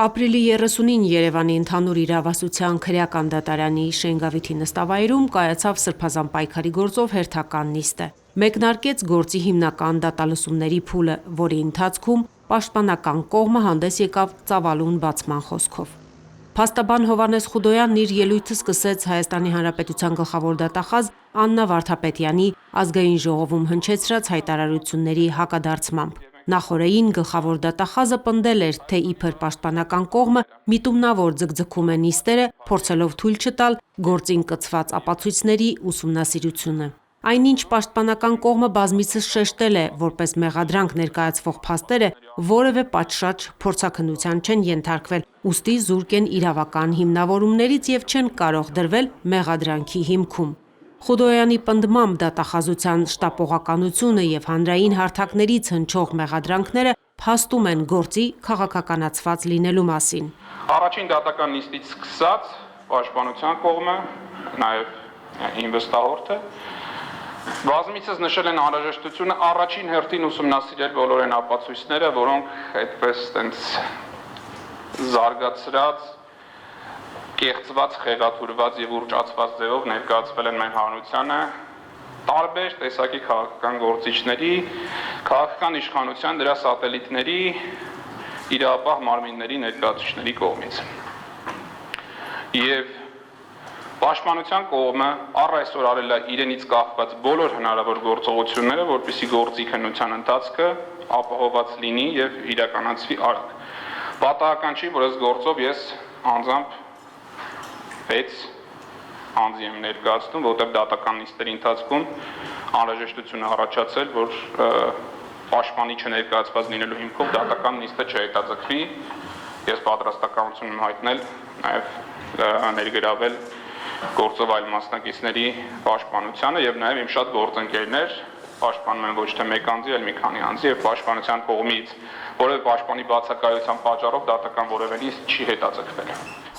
Ապրիլի 30-ին Երևանի ընդհանուր իրավասության քրեական դատարանի Շենգավիթի նստավայրում կայացավ սրբազան պայքարի գործով հերթական նիստը։ Մեկնարկեց գործի հիմնական դատալսումների փուլը, որի ընթացքում պաշտպանական կողմը հանդես եկավ ծավալուն բացման խոսքով։ Փաստաբան Հովհաննես Խուդոյանն իր ելույթը սկսեց ՀՀ գլխավոր դատախազ Աննա Վարդապետյանի ազգային ժողովում հնչեցրած հայտարարությունների հակադարձմամբ։ Նախօրեին գլխավոր դատախազը պնդել էր, թե իբր պաշտպանական կողմը միտումնավոր ձգձգում է նիստերը, փորձելով թույլ չտալ գործին կցված ապացույցների ուսումնասիրությունը։ Այնինչ պաշտպանական կողմը բազմիցս շեշտել է, որպես մեղադրանք ներկայացվող փաստերը որևէ պատշաճ փորձաքննության չեն ենթարկվել, ուստի զուրկ են իրավական հիմնավորումներից եւ չեն կարող դրվել մեղադրանքի հիմքում։ Խուդոյանի պնդմամբ դատախազության շտապողականությունը եւ հանրային հարթակներից հնչող մեղադրանքները փաստում են գործի քաղաքականացված լինելու մասին։ Առաջին դատական նիստից սկսած պաշտպանության կողմը, նաեւ ինվեստորը բազմիցս նշել են անհրաժեշտությունը առաջին հերթին ուսումնասիրել բոլոր այն ապացույցները, որոնք այդպես տենց զարգացրած, կեղծված, խեղաթյուրված եւ ուռճացված ձևով ներկայացվել են մեր հանրությանը տարբեր տեսակի քաղաքական գործիչների, քաղաքական իշխանության դրա սատելիտների, իրավապահ մարմինների ներկայացուցիչների կողմից։ Եվ պաշտպանության կողմը առ այսօր արել է իրենից կախված բոլոր հնարավոր գործողությունները, որպեսզի գործի քննության ընթացքը ապահովված լինի եւ իրականացվի արագ։ Պատահական չի, որ այս գործով ես անձամբ 6 անձի եմ ներկայացնում, որտեղ դատական նիստերի ընթացքում անհրաժեշտություն է առաջացել, որ պաշտպանի չներկայացված լինելու հիմքով դատական նիստը չհետաձգվի։ Ես պատրաստակամություն եմ հայտնել նաև ներգրավել գործով այլ մասնակիցների պաշտպանությանը եւ նաեւ իմ շատ գործընկերներ պաշտպանում են ոչ թե մեկ անձի, այլ մի քանի անձի եւ պաշտպանության կողմից որևէ պաշտպանի բացակայության պատճառով դատական որևէ նիստ չի հետաձգվել։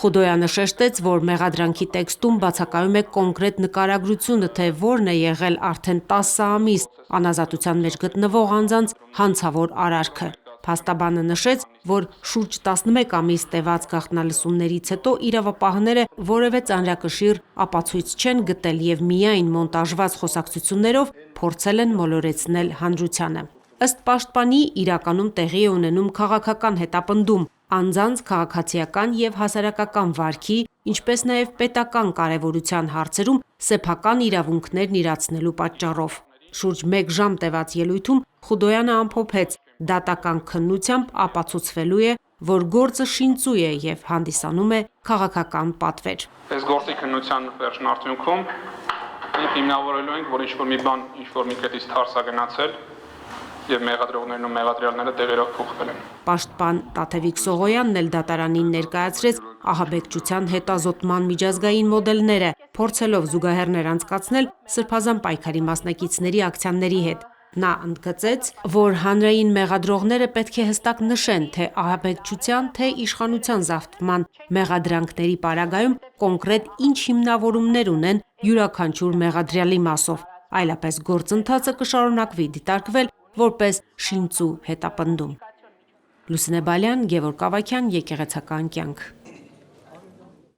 Խուդոյանը շեշտեց, որ մեղադրանքի տեքստում բացակայում է կոնկրետ նկարագրությունը, թե որն է եղել արդեն 10 ամիս անազատության մեջ գտնվող անձանց հանցավոր արարքը։ Փաստաբանը նշեց, որ շուրջ 11 ամիս տևած գաղտնալսումներից հետո իրավապահները որևէ ծանրակշիռ ապացույց չեն գտել եւ միայն մոնտաժված խոսակցություններով փորձել են մոլորեցնել հանրությանը։ Ըստ պաշտպանի, իրականում տեղի է ունենում քաղաքական հետապնդում անձանց քաղաքացիական եւ հասարակական վարքի, ինչպես նաեւ պետական կարեւորության հարցերում սեփական իրավունքներն իրացնելու պատճառով։ Շուրջ 1 ժամ տևած ելույթում Խուդոյանը ամփոփեց. դատական քննությամբ ապացուցվելու է, որ գործը շինծու է եւ հանդիսանում է քաղաքական պատվեր։ Այս գործի քննության վերջնարդյունքում հիմնավորելու ենք, որ ինչ-որ մի բան, ինչ-որ մի կետից թարս է գնացել եւ մեղադրողներն ու մեղադրյալները տեղերով փոխվել են։ Պաշտպան Տաթևիկ Սողոյանն էլ դատարանին ներկայացրեց ահաբեկչության հետազոտման միջազգային մոդելները, փորձելով զուգահեռներ անցկացնել սրբազան պայքարի մասնակիցների ակցիաների հետ։ Նա ընդգծեց, որ հանրային մեղադրողները պետք է հստակ նշեն, թե ահաբեկչության, թե իշխանության զավթման մեղադրանքների պարագայում կոնկրետ ինչ հիմնավորումներ ունեն յուրաքանչյուր մեղադրյալի մասով, այլապես գործընթացը կշարունակվի դիտարկվել որպես շինծու հետապնդում։ Լուսինե Բալյան, Գևորգ Ավագյան, Եկեղեցական կյանք։